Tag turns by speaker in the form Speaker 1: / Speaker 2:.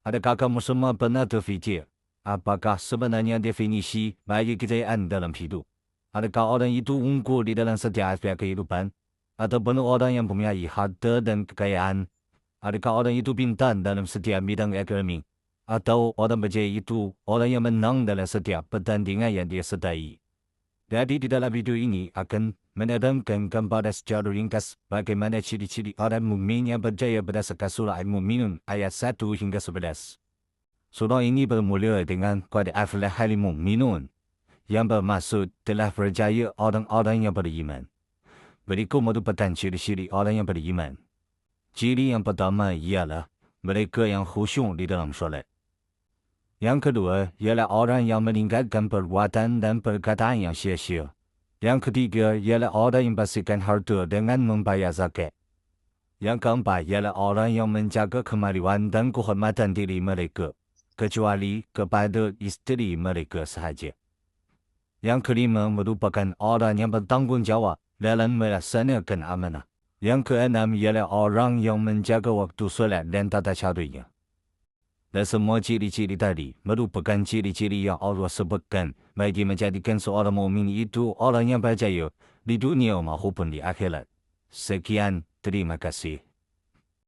Speaker 1: Adakah kamu semua pernah terfikir, apakah sebenarnya definisi kebahagiaan dalam hidup? Adakah orang itu unggul di dalam setiap aspek kehidupan? Ataupun orang yang mempunyai harta dan kekayaan? Adakah orang itu pintar dalam setiap bidang akademik? Atau orang berjaya itu orang yang menang dalam setiap pertandingan yang dia sertai? Jadi di dalam video ini akan menerangkan kepada secara ringkas bagaimana ciri-ciri orang mukmin yang berjaya berdasarkan surah Al-Mu'minun ayat 1 hingga 11. Surah ini bermula dengan qad aflahal mu'minun yang bermaksud telah berjaya orang-orang yang beriman. Berikut merupakan ciri-ciri orang yang beriman. Ciri yang pertama ialah mereka yang khusyuk di dalam solat. Yang kedua ialah orang yang meninggalkan perbuatan dan perkataan yang sia-sia. Yang ketiga ialah orang yang bersihkan harta dengan membayar zakat. Yang keempat ialah orang yang menjaga kemaluan dan kehormatan diri mereka, kecuali kepada isteri mereka sahaja. Yang kelima merupakan orang yang bertanggungjawab dalam melaksanakan amanah. Yang keenam ialah orang yang menjaga waktu solat dan tata caranya. Dan semua ciri-ciri tadi merupakan ciri-ciri yang Allah sebutkan bagi menjadikan seorang mukmin itu orang yang berjaya di dunia maupun di akhirat. Sekian, terima kasih.